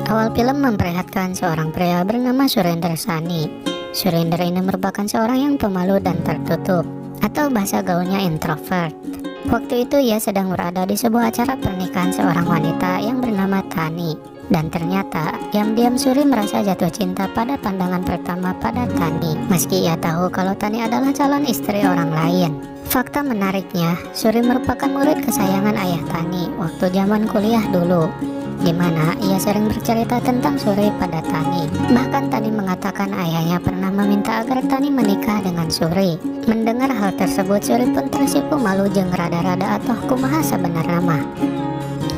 Awal film memperlihatkan seorang pria bernama Surinder Sani. Surinder ini merupakan seorang yang pemalu dan tertutup, atau bahasa gaulnya introvert. Waktu itu ia sedang berada di sebuah acara pernikahan seorang wanita yang bernama Tani. Dan ternyata, diam-diam Suri merasa jatuh cinta pada pandangan pertama pada Tani, meski ia tahu kalau Tani adalah calon istri orang lain. Fakta menariknya, Suri merupakan murid kesayangan ayah Tani waktu zaman kuliah dulu, di mana ia sering bercerita tentang Suri pada Tani. Bahkan Tani mengatakan ayahnya pernah meminta agar Tani menikah dengan Suri. Mendengar hal tersebut, Suri pun tersipu malu jeung rada-rada atau kumaha sebenarnya mah.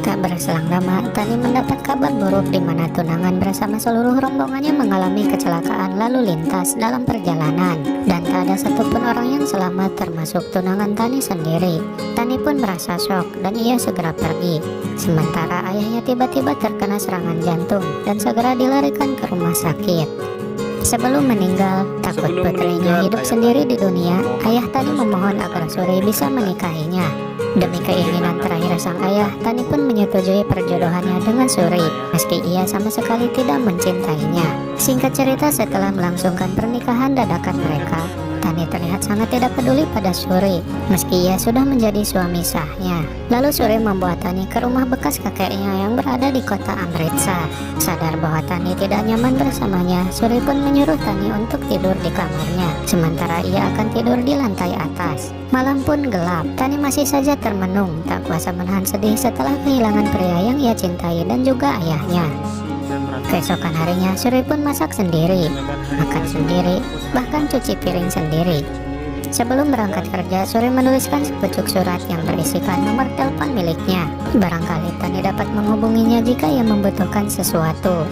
Tak berselang lama, Tani mendapat kabar buruk di mana tunangan bersama seluruh rombongannya mengalami kecelakaan lalu lintas dalam perjalanan. Dan tak ada satupun orang yang selamat termasuk tunangan Tani sendiri. Tani pun merasa shock dan ia segera pergi. Sementara ayahnya tiba-tiba terkena serangan jantung dan segera dilarikan ke rumah sakit. Sebelum meninggal, takut putrinya hidup sendiri di dunia, ayah Tani memohon agar Suri bisa menikahinya. Demi keinginan terakhir sang ayah, Tani pun menyetujui perjodohannya dengan Suri, meski ia sama sekali tidak mencintainya. Singkat cerita, setelah melangsungkan pernikahan dadakan mereka, Tani terlihat sangat tidak peduli pada Suri, meski ia sudah menjadi suami sahnya. Lalu Suri membawa Tani ke rumah bekas kakeknya yang berada di kota Amritsar. Sadar bahwa Tani tidak nyaman bersamanya, Suri pun menyuruh Tani untuk tidur di kamarnya, sementara ia akan tidur di lantai atas. Malam pun gelap, Tani masih saja termenung, tak kuasa menahan sedih setelah kehilangan pria yang ia cintai dan juga ayahnya. Keesokan harinya, Suri pun masak sendiri, makan sendiri, bahkan cuci piring sendiri. Sebelum berangkat kerja, Suri menuliskan sepucuk surat yang berisikan nomor telepon miliknya. Barangkali Tani dapat menghubunginya jika ia membutuhkan sesuatu.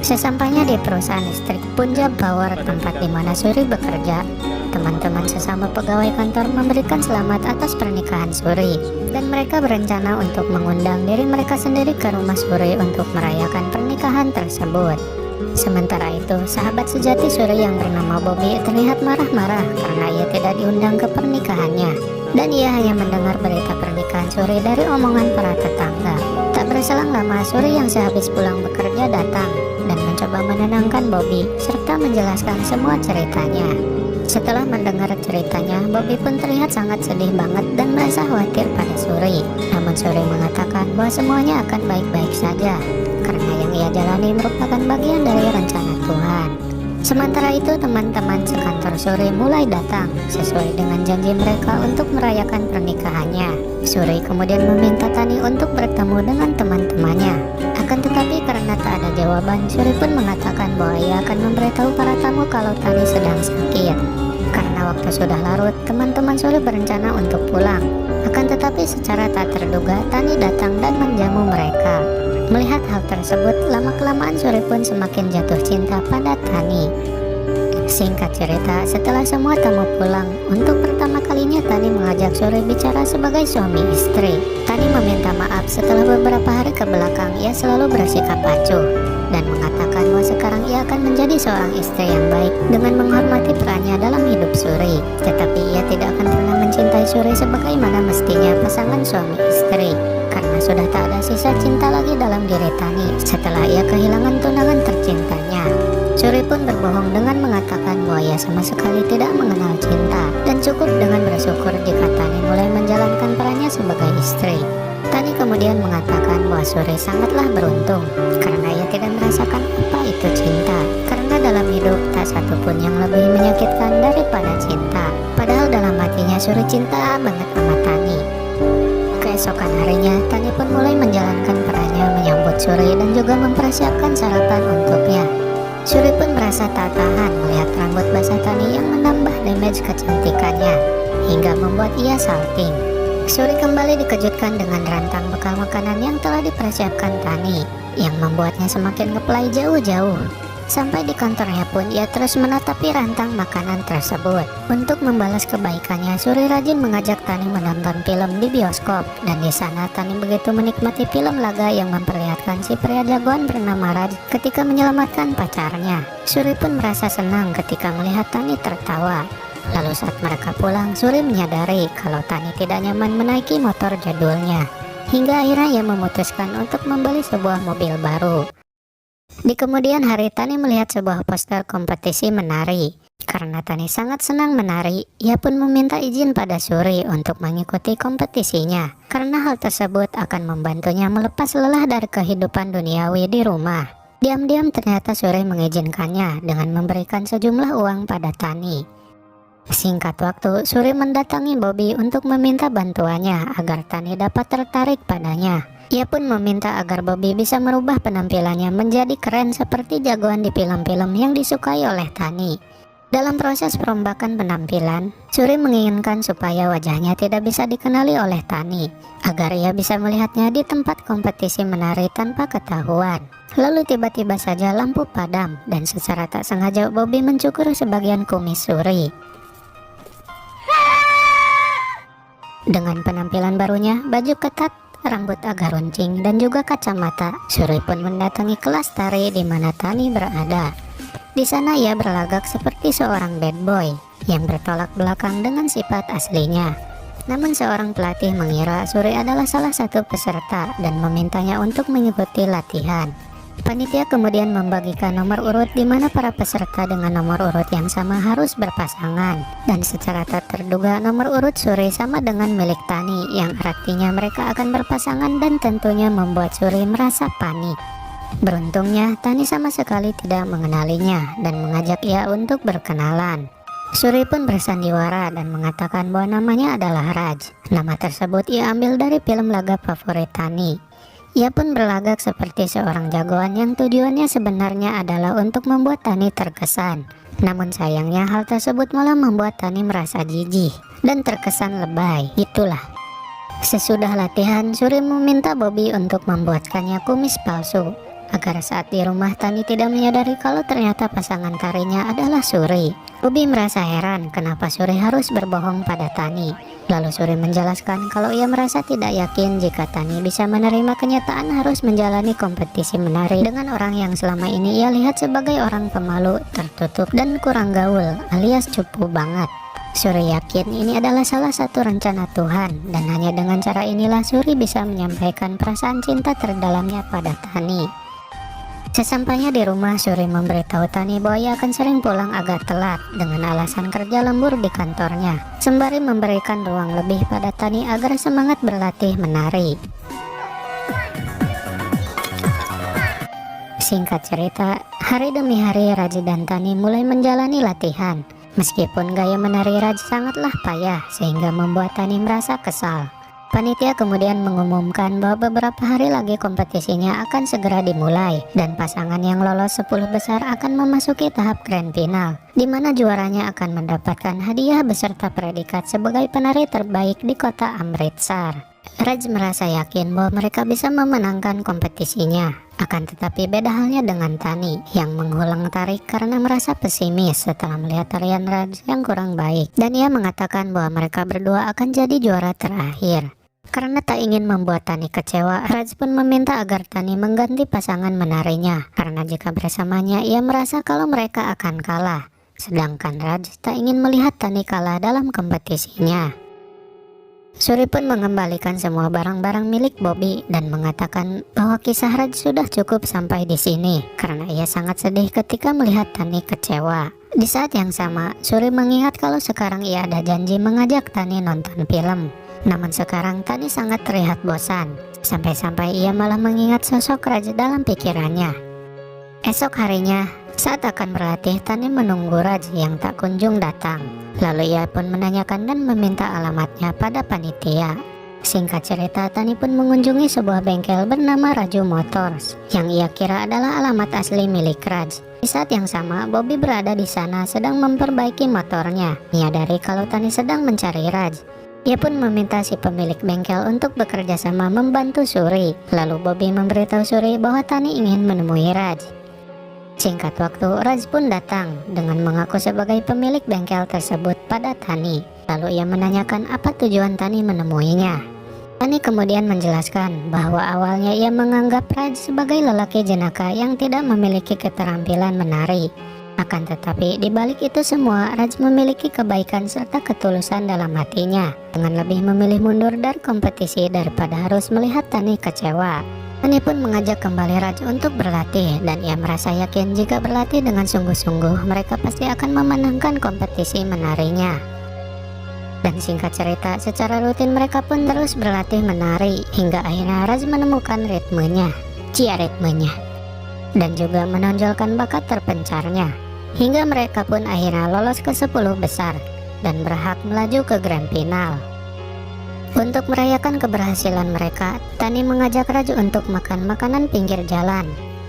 Sesampainya di perusahaan listrik Punjab Power, tempat di mana Suri bekerja, teman-teman sesama pegawai kantor memberikan selamat atas pernikahan Suri, dan mereka berencana untuk mengundang diri mereka sendiri ke rumah Suri untuk merayakan pernikahan tersebut. Sementara itu, sahabat sejati Suri yang bernama Bobby terlihat marah-marah karena ia tidak diundang ke pernikahannya, dan ia hanya mendengar berita pernikahan Suri dari omongan para tetangga. Tak berselang lama, Suri yang sehabis pulang bekerja datang dan mencoba menenangkan Bobby serta menjelaskan semua ceritanya. Setelah mendengar ceritanya, Bobby pun terlihat sangat sedih banget dan merasa khawatir pada Suri. Namun Suri mengatakan bahwa semuanya akan baik-baik saja, karena yang ia jalani merupakan bagian dari rencana Tuhan. Sementara itu, teman-teman sekantor Suri mulai datang sesuai dengan janji mereka untuk merayakan pernikahannya. Suri kemudian meminta Tani untuk bertemu dengan teman-temannya. Akan tetapi karena tak ada jawaban, Suri pun mengatakan bahwa ia akan memberitahu para tamu kalau Tani sedang sakit. Karena waktu sudah larut, teman-teman Suri berencana untuk pulang. Akan tetapi secara tak terduga, Tani datang dan menjamu mereka. Melihat hal tersebut, lama-kelamaan Suri pun semakin jatuh cinta pada Tani. Singkat cerita, setelah semua tamu pulang, untuk pertama kalinya Tani mengajak Suri bicara sebagai suami istri. Tani meminta maaf setelah beberapa hari ke belakang ia selalu bersikap acuh, dan mengatakan bahwa sekarang ia akan menjadi seorang istri yang baik dengan menghormati perannya dalam hidup Suri. Tetapi ia tidak akan pernah mencintai Suri sebagaimana mestinya pasangan suami istri, karena sudah tak ada sisa cinta lagi dalam diri Tani setelah ia kehilangan tunangan tercintanya. Suri pun berbohong dengan mengatakan bahwa ia sama sekali tidak mengenal cinta, dan cukup dengan bersyukur jika Tani mulai menjalankan perannya sebagai istri. Tani kemudian mengatakan bahwa Suri sangatlah beruntung karena ia tidak merasakan apa itu cinta, karena dalam hidup tak satupun yang lebih menyakitkan daripada cinta. Padahal dalam hatinya Suri cinta banget sama Tani. Keesokan harinya, Tani pun mulai menjalankan perannya menyambut Suri dan juga mempersiapkan sarapan untuknya. Suri pun merasa tak tahan melihat rambut basah Tani yang menambah damage kecantikannya, hingga membuat ia salting. Suri kembali dikejutkan dengan rantang bekal makanan yang telah dipersiapkan Tani, yang membuatnya semakin ngeplay jauh-jauh. Sampai di kantornya pun ia terus menatapi rantang makanan tersebut. Untuk membalas kebaikannya, Suri rajin mengajak Tani menonton film di bioskop, dan di sana Tani begitu menikmati film laga yang memperlihatkan si pria jagoan bernama Raj ketika menyelamatkan pacarnya. Suri pun merasa senang ketika melihat Tani tertawa. Lalu saat mereka pulang, Suri menyadari kalau Tani tidak nyaman menaiki motor jadulnya, hingga akhirnya ia memutuskan untuk membeli sebuah mobil baru. Di kemudian hari Tani melihat sebuah poster kompetisi menari. Karena Tani sangat senang menari, ia pun meminta izin pada Suri untuk mengikuti kompetisinya. Karena hal tersebut akan membantunya melepas lelah dari kehidupan duniawi di rumah. Diam-diam ternyata Suri mengizinkannya dengan memberikan sejumlah uang pada Tani. Singkat waktu, Suri mendatangi Bobby untuk meminta bantuannya agar Tani dapat tertarik padanya. Ia pun meminta agar Bobby bisa merubah penampilannya menjadi keren seperti jagoan di film-film yang disukai oleh Tani. Dalam proses perombakan penampilan, Suri menginginkan supaya wajahnya tidak bisa dikenali oleh Tani, agar ia bisa melihatnya di tempat kompetisi menari tanpa ketahuan. Lalu tiba-tiba saja lampu padam dan secara tak sengaja Bobby mencukur sebagian kumis Suri. Dengan penampilan barunya, baju ketat, rambut agak runcing, dan juga kacamata, Suri pun mendatangi kelas tari di mana Tani berada. Di sana ia berlagak seperti seorang bad boy yang bertolak belakang dengan sifat aslinya. Namun seorang pelatih mengira Suri adalah salah satu peserta dan memintanya untuk mengikuti latihan. Panitia kemudian membagikan nomor urut di mana para peserta dengan nomor urut yang sama harus berpasangan. Dan secara tak terduga nomor urut Suri sama dengan milik Tani, yang artinya mereka akan berpasangan dan tentunya membuat Suri merasa panik. Beruntungnya, Tani sama sekali tidak mengenalinya dan mengajak ia untuk berkenalan. Suri pun bersandiwara dan mengatakan bahwa namanya adalah Raj. Nama tersebut ia ambil dari film laga favorit Tani. Ia pun berlagak seperti seorang jagoan yang tujuannya sebenarnya adalah untuk membuat Tani terkesan. Namun sayangnya hal tersebut malah membuat Tani merasa jijik dan terkesan lebay. Itulah. Sesudah latihan, Suri meminta Bobby untuk membuatkannya kumis palsu, agar saat di rumah Tani tidak menyadari kalau ternyata pasangan tarinya adalah Suri. Bobby merasa heran kenapa Suri harus berbohong pada Tani. Lalu Suri menjelaskan kalau ia merasa tidak yakin jika Tani bisa menerima kenyataan harus menjalani kompetisi menari dengan orang yang selama ini ia lihat sebagai orang pemalu, tertutup, dan kurang gaul alias cupu banget. Suri yakin ini adalah salah satu rencana Tuhan, dan hanya dengan cara inilah Suri bisa menyampaikan perasaan cinta terdalamnya pada Tani. Sesampainya di rumah, Suri memberitahu Tani bahwa ia akan sering pulang agak telat dengan alasan kerja lembur di kantornya, sembari memberikan ruang lebih pada Tani agar semangat berlatih menari. Singkat cerita, hari demi hari Raj dan Tani mulai menjalani latihan. Meskipun gaya menari Raj sangatlah payah sehingga membuat Tani merasa kesal. Panitia kemudian mengumumkan bahwa beberapa hari lagi kompetisinya akan segera dimulai dan pasangan yang lolos 10 besar akan memasuki tahap grand final, di mana juaranya akan mendapatkan hadiah beserta predikat sebagai penari terbaik di kota Amritsar. Raj merasa yakin bahwa mereka bisa memenangkan kompetisinya. Akan tetapi beda halnya dengan Tani yang mengulang tarik karena merasa pesimis setelah melihat tarian Raj yang kurang baik, dan ia mengatakan bahwa mereka berdua akan jadi juara terakhir. Karena tak ingin membuat Tani kecewa, Raj pun meminta agar Tani mengganti pasangan menarinya, karena jika bersamanya ia merasa kalau mereka akan kalah. Sedangkan Raj tak ingin melihat Tani kalah dalam kompetisinya. Suri pun mengembalikan semua barang-barang milik Bobby dan mengatakan bahwa kisah Raj sudah cukup sampai di sini, karena ia sangat sedih ketika melihat Tani kecewa. Di saat yang sama, Suri mengingat kalau sekarang ia ada janji mengajak Tani nonton film. Namun sekarang Tani sangat terlihat bosan, sampai-sampai ia malah mengingat sosok Raj dalam pikirannya. Esok harinya, saat akan berlatih, Tani menunggu Raj yang tak kunjung datang. Lalu ia pun menanyakan dan meminta alamatnya pada panitia. Singkat cerita, Tani pun mengunjungi sebuah bengkel bernama Raju Motors, yang ia kira adalah alamat asli milik Raj. Di saat yang sama, Bobby berada di sana sedang memperbaiki motornya, menyadari kalau Tani sedang mencari Raj. Ia pun meminta si pemilik bengkel untuk bekerja sama membantu Suri. Lalu Bobby memberitahu Suri bahwa Tani ingin menemui Raj. Singkat waktu, Raj pun datang dengan mengaku sebagai pemilik bengkel tersebut pada Tani. Lalu ia menanyakan apa tujuan Tani menemuinya. Tani kemudian menjelaskan bahwa awalnya ia menganggap Raj sebagai lelaki jenaka yang tidak memiliki keterampilan menari. Akan tetapi di balik itu semua, Raj memiliki kebaikan serta ketulusan dalam hatinya, dengan lebih memilih mundur dari kompetisi daripada harus melihat Tani kecewa. Tani pun mengajak kembali Raj untuk berlatih dan ia merasa yakin jika berlatih dengan sungguh-sungguh mereka pasti akan memenangkan kompetisi menarinya. Dan singkat cerita, secara rutin mereka pun terus berlatih menari hingga akhirnya Raj menemukan ritmenya, dan juga menonjolkan bakat terpencarnya. Hingga mereka pun akhirnya lolos ke 10 besar dan berhak melaju ke grand final. Untuk merayakan keberhasilan mereka, Tani mengajak Raj untuk makan makanan pinggir jalan.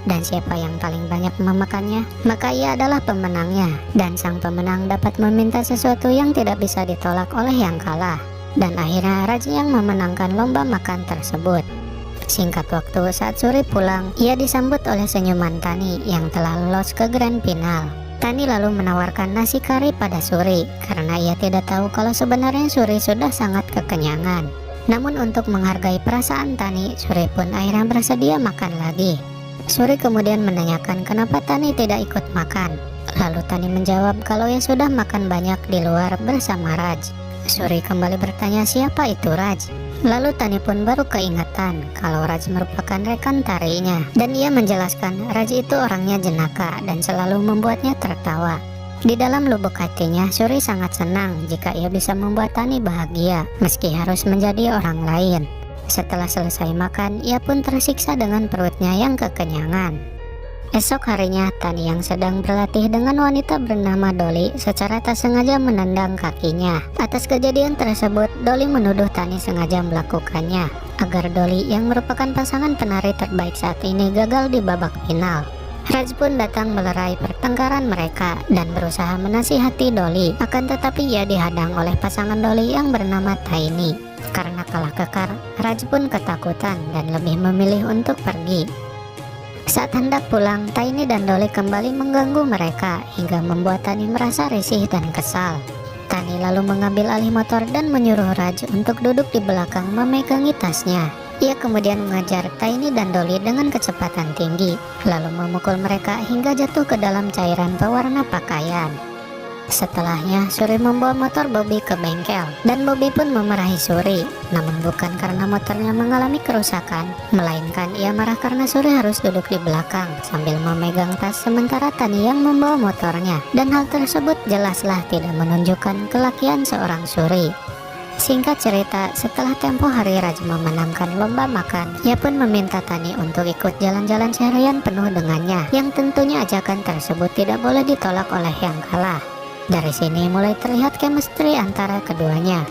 Dan siapa yang paling banyak memakannya, maka ia adalah pemenangnya. Dan sang pemenang dapat meminta sesuatu yang tidak bisa ditolak oleh yang kalah. Dan akhirnya Raj yang memenangkan lomba makan tersebut. Singkat waktu, saat Suri pulang, ia disambut oleh senyuman Tani yang telah lolos ke grand final. Tani lalu menawarkan nasi kari pada Suri karena ia tidak tahu kalau sebenarnya Suri sudah sangat kekenyangan. Namun untuk menghargai perasaan Tani, Suri pun akhirnya bersedia makan lagi. Suri kemudian menanyakan kenapa Tani tidak ikut makan. Lalu Tani menjawab kalau ia sudah makan banyak di luar bersama Raj. Suri kembali bertanya siapa itu Raj. Lalu Tani pun baru keingatan kalau Raj merupakan rekan tarinya. Dan ia menjelaskan Raj itu orangnya jenaka dan selalu membuatnya tertawa. Di dalam lubuk hatinya, Suri sangat senang jika ia bisa membuat Tani bahagia meski harus menjadi orang lain. Setelah selesai makan, ia pun tersiksa dengan perutnya yang kekenyangan. Esok harinya, Tani yang sedang berlatih dengan wanita bernama Dolly secara tak sengaja menendang kakinya. Atas kejadian tersebut, Dolly menuduh Tani sengaja melakukannya agar Dolly yang merupakan pasangan penari terbaik saat ini gagal di babak final. Raj pun datang melerai pertengkaran mereka dan berusaha menasihati Dolly. Akan tetapi ia dihadang oleh pasangan Dolly yang bernama Tiny. Karena kalah kekar, Raj pun ketakutan dan lebih memilih untuk pergi. Saat hendak pulang, Tiny dan Dolly kembali mengganggu mereka hingga membuat Tani merasa risih dan kesal. Tani lalu mengambil alih motor dan menyuruh Raj untuk duduk di belakang memegangi tasnya. Ia kemudian mengajar Tiny dan Dolly dengan kecepatan tinggi, lalu memukul mereka hingga jatuh ke dalam cairan pewarna pakaian. Setelahnya, Suri membawa motor Bobby ke bengkel dan Bobby pun memarahi Suri. Namun bukan karena motornya mengalami kerusakan, melainkan ia marah karena Suri harus duduk di belakang sambil memegang tas sementara Tani yang membawa motornya. Dan hal tersebut jelaslah tidak menunjukkan kelakian seorang Suri. Singkat cerita, setelah tempo hari Raj memenangkan lomba makan, ia pun meminta Tani untuk ikut jalan-jalan seharian penuh dengannya, yang tentunya ajakan tersebut tidak boleh ditolak oleh yang kalah. Dari sini mulai terlihat chemistry antara keduanya.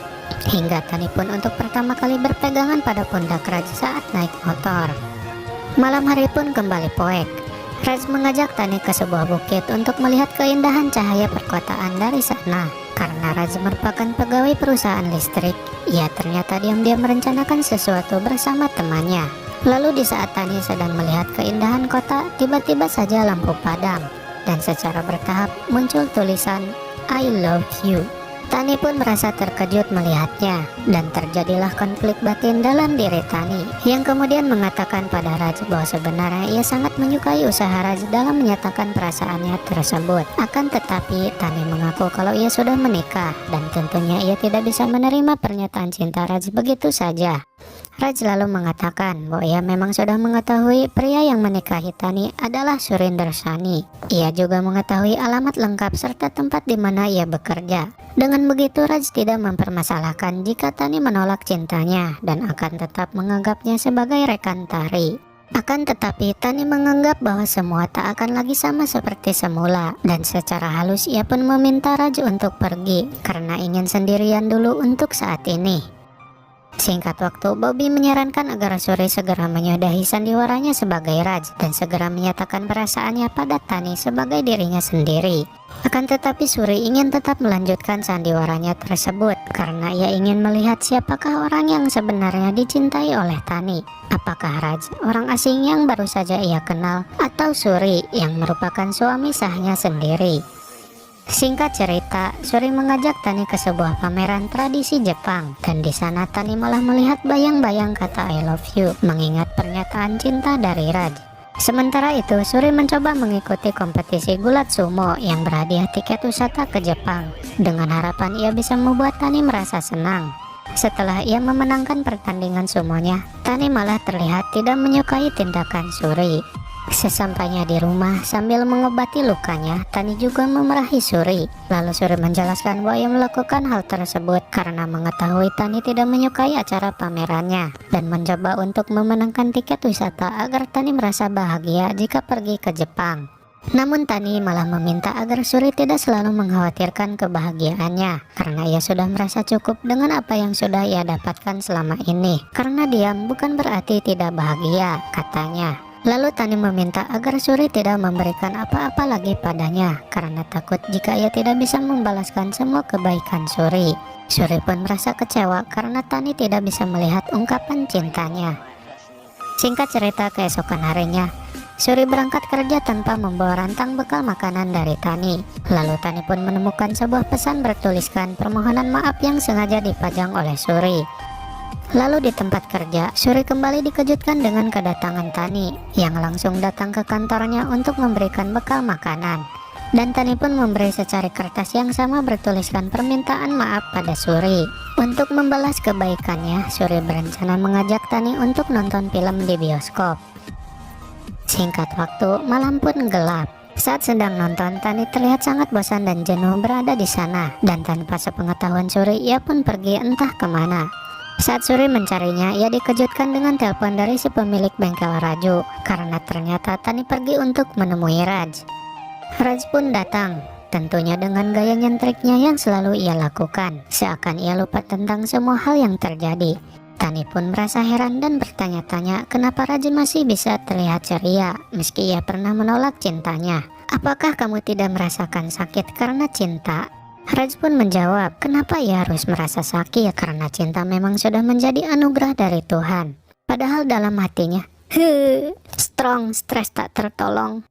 Hingga Tani pun untuk pertama kali berpegangan pada pundak Raj saat naik motor. Malam hari pun kembali poek. Raj mengajak Tani ke sebuah bukit untuk melihat keindahan cahaya perkotaan dari sana. Karena Raj merupakan pegawai perusahaan listrik, ia ternyata diam-diam merencanakan sesuatu bersama temannya. Lalu di saat Tani sedang melihat keindahan kota, tiba-tiba saja lampu padam. Dan secara bertahap muncul tulisan I love you. Tani pun merasa terkejut melihatnya dan terjadilah konflik batin dalam diri Tani yang kemudian mengatakan pada Raj bahwa sebenarnya ia sangat menyukai usaha Raj dalam menyatakan perasaannya tersebut. Akan tetapi Tani mengaku kalau ia sudah menikah dan tentunya ia tidak bisa menerima pernyataan cinta Raj begitu saja. Raj lalu mengatakan bahwa ia memang sudah mengetahui pria yang menikahi Tani adalah Surinder Sani. Ia juga mengetahui alamat lengkap serta tempat di mana ia bekerja. Dengan begitu Raj tidak mempermasalahkan jika Tani menolak cintanya dan akan tetap menganggapnya sebagai rekan tari. Akan tetapi Tani menganggap bahwa semua tak akan lagi sama seperti semula dan secara halus ia pun meminta Raj untuk pergi karena ingin sendirian dulu untuk saat ini. Singkat waktu, Bobby menyarankan agar Suri segera menyudahi sandiwaranya sebagai Raj dan segera menyatakan perasaannya pada Tani sebagai dirinya sendiri. Akan tetapi Suri ingin tetap melanjutkan sandiwaranya tersebut karena ia ingin melihat siapakah orang yang sebenarnya dicintai oleh Tani. Apakah Raj, orang asing yang baru saja ia kenal, atau Suri yang merupakan suami sahnya sendiri? Singkat cerita, Suri mengajak Tani ke sebuah pameran tradisi Jepang dan di sana Tani malah melihat bayang-bayang kata I love you mengingat pernyataan cinta dari Raj. Sementara itu, Suri mencoba mengikuti kompetisi gulat sumo yang berhadiah tiket wisata ke Jepang dengan harapan ia bisa membuat Tani merasa senang. Setelah ia memenangkan pertandingan sumonya, Tani malah terlihat tidak menyukai tindakan Suri. Sesampainya di rumah, sambil mengobati lukanya, Tani juga memarahi Suri. Lalu Suri menjelaskan bahwa ia melakukan hal tersebut karena mengetahui Tani tidak menyukai acara pamerannya dan mencoba untuk memenangkan tiket wisata agar Tani merasa bahagia jika pergi ke Jepang. Namun Tani malah meminta agar Suri tidak selalu mengkhawatirkan kebahagiaannya karena ia sudah merasa cukup dengan apa yang sudah ia dapatkan selama ini. Karena diam bukan berarti tidak bahagia, katanya. Lalu Tani meminta agar Suri tidak memberikan apa-apa lagi padanya karena takut jika ia tidak bisa membalaskan semua kebaikan Suri. Suri pun merasa kecewa karena Tani tidak bisa melihat ungkapan cintanya. Singkat cerita, keesokan harinya Suri berangkat kerja tanpa membawa rantang bekal makanan dari Tani. Lalu Tani pun menemukan sebuah pesan bertuliskan permohonan maaf yang sengaja dipajang oleh Suri. Lalu di tempat kerja, Suri kembali dikejutkan dengan kedatangan Tani yang langsung datang ke kantornya untuk memberikan bekal makanan. Dan Tani pun memberi secari kertas yang sama bertuliskan permintaan maaf pada Suri. Untuk membalas kebaikannya, Suri berencana mengajak Tani untuk nonton film di bioskop. Singkat waktu, malam pun gelap. Saat sedang nonton, Tani terlihat sangat bosan dan jenuh berada di sana. Dan tanpa sepengetahuan Suri, ia pun pergi entah kemana. Saat Suri mencarinya, ia dikejutkan dengan telepon dari si pemilik bengkel Raju karena ternyata Tani pergi untuk menemui Raj. Raj pun datang, tentunya dengan gaya nyentriknya yang selalu ia lakukan, seakan ia lupa tentang semua hal yang terjadi. Tani pun merasa heran dan bertanya-tanya kenapa Raj masih bisa terlihat ceria meski ia pernah menolak cintanya. Apakah kamu tidak merasakan sakit karena cinta? Raj pun menjawab, kenapa ia harus merasa sakit karena cinta memang sudah menjadi anugerah dari Tuhan. Padahal dalam hatinya, strong, stres tak tertolong.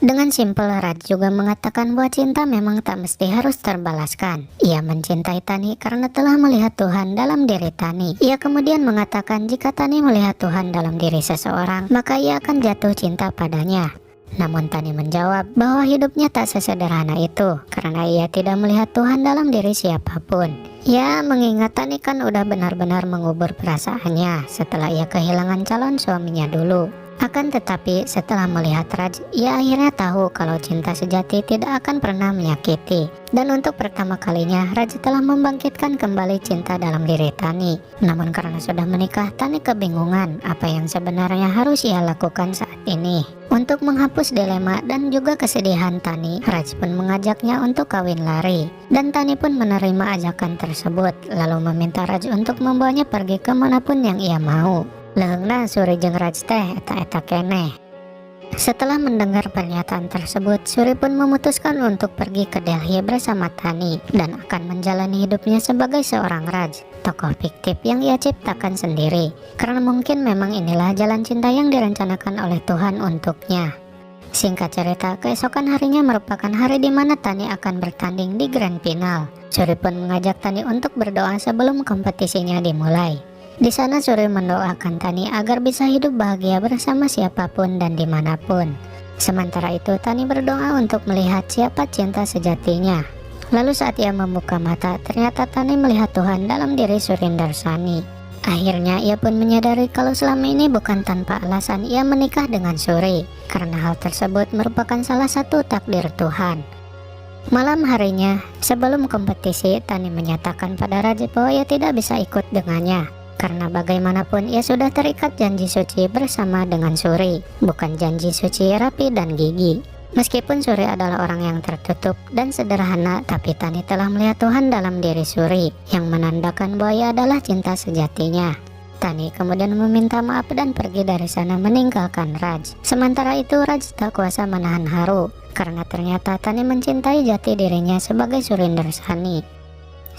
Dengan simpel, Raj juga mengatakan bahwa cinta memang tak mesti harus terbalaskan. Ia mencintai Tani karena telah melihat Tuhan dalam diri Tani. Ia kemudian mengatakan jika Tani melihat Tuhan dalam diri seseorang, maka ia akan jatuh cinta padanya. Namun Tani menjawab bahwa hidupnya tak sesederhana itu karena ia tidak melihat Tuhan dalam diri siapapun. Ya, mengingat Tani kan udah benar-benar mengubur perasaannya setelah ia kehilangan calon suaminya dulu. Akan tetapi setelah melihat Raj, ia akhirnya tahu kalau cinta sejati tidak akan pernah menyakiti. Dan untuk pertama kalinya Raj telah membangkitkan kembali cinta dalam diri Tani. Namun karena sudah menikah, Tani kebingungan apa yang sebenarnya harus ia lakukan saat ini. Untuk menghapus dilema dan juga kesedihan Tani, Raj pun mengajaknya untuk kawin lari. Dan Tani pun menerima ajakan tersebut, lalu meminta Raj untuk membawanya pergi kemanapun yang ia mau. Leungna Suri jeung Raj teh eta keneh. Setelah mendengar pernyataan tersebut, Suri pun memutuskan untuk pergi ke Delhi bersama Tani dan akan menjalani hidupnya sebagai seorang Raj, tokoh fiktif yang ia ciptakan sendiri. Karena mungkin memang inilah jalan cinta yang direncanakan oleh Tuhan untuknya. Singkat cerita, keesokan harinya merupakan hari di mana Tani akan bertanding di Grand Final. Suri pun mengajak Tani untuk berdoa sebelum kompetisinya dimulai. Di sana Suri mendoakan Tani agar bisa hidup bahagia bersama siapapun dan dimanapun. Sementara itu Tani berdoa untuk melihat siapa cinta sejatinya. Lalu saat ia membuka mata, ternyata Tani melihat Tuhan dalam diri Surindarsani. Akhirnya ia pun menyadari kalau selama ini bukan tanpa alasan ia menikah dengan Suri, karena hal tersebut merupakan salah satu takdir Tuhan. Malam harinya, sebelum kompetisi, Tani menyatakan pada Raj bahwa ia tidak bisa ikut dengannya. Karena bagaimanapun ia sudah terikat janji suci bersama dengan Suri, bukan janji suci rapi dan gigi. Meskipun Suri adalah orang yang tertutup dan sederhana, tapi Tani telah melihat Tuhan dalam diri Suri, yang menandakan bahwa ia adalah cinta sejatinya. Tani kemudian meminta maaf dan pergi dari sana meninggalkan Raj. Sementara itu Raj tak kuasa menahan haru, karena ternyata Tani mencintai jati dirinya sebagai Surindarsani.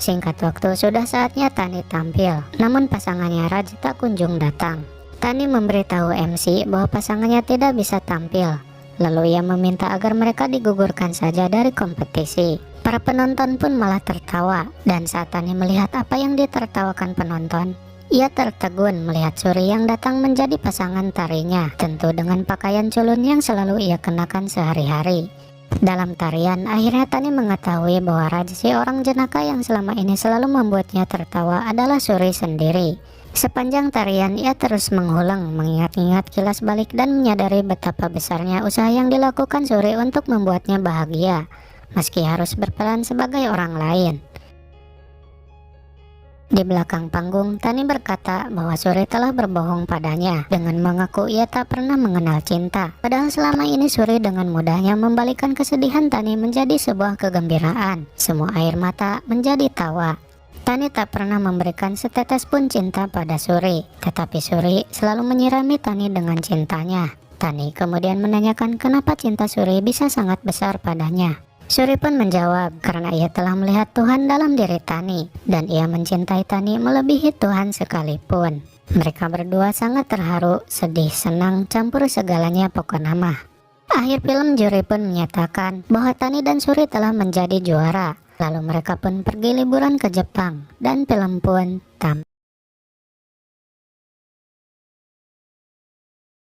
Singkat waktu, sudah saatnya Tani tampil, namun pasangannya Raj tak kunjung datang. Tani memberitahu MC bahwa pasangannya tidak bisa tampil, lalu ia meminta agar mereka digugurkan saja dari kompetisi. Para penonton pun malah tertawa, dan saat Tani melihat apa yang ditertawakan penonton, ia tertegun melihat Suri yang datang menjadi pasangan tarinya, tentu dengan pakaian culun yang selalu ia kenakan sehari-hari. Dalam tarian, akhirnya Tani mengetahui bahwa si orang jenaka yang selama ini selalu membuatnya tertawa adalah Suri sendiri. Sepanjang tarian, ia terus mengulang, mengingat-ingat kilas balik dan menyadari betapa besarnya usaha yang dilakukan Suri untuk membuatnya bahagia, meski harus berperan sebagai orang lain. Di belakang panggung, Tani berkata bahwa Suri telah berbohong padanya dengan mengaku ia tak pernah mengenal cinta. Padahal selama ini Suri dengan mudahnya membalikan kesedihan Tani menjadi sebuah kegembiraan. Semua air mata menjadi tawa. Tani tak pernah memberikan setetes pun cinta pada Suri, tetapi Suri selalu menyirami Tani dengan cintanya. Tani kemudian menanyakan kenapa cinta Suri bisa sangat besar padanya. Suri pun menjawab karena ia telah melihat Tuhan dalam diri Tani dan ia mencintai Tani melebihi Tuhan sekalipun. Mereka berdua sangat terharu, sedih, senang, campur segalanya pokoknya mah. Akhir film juri pun menyatakan bahwa Tani dan Suri telah menjadi juara. Lalu mereka pun pergi liburan ke Jepang dan film pun tamat.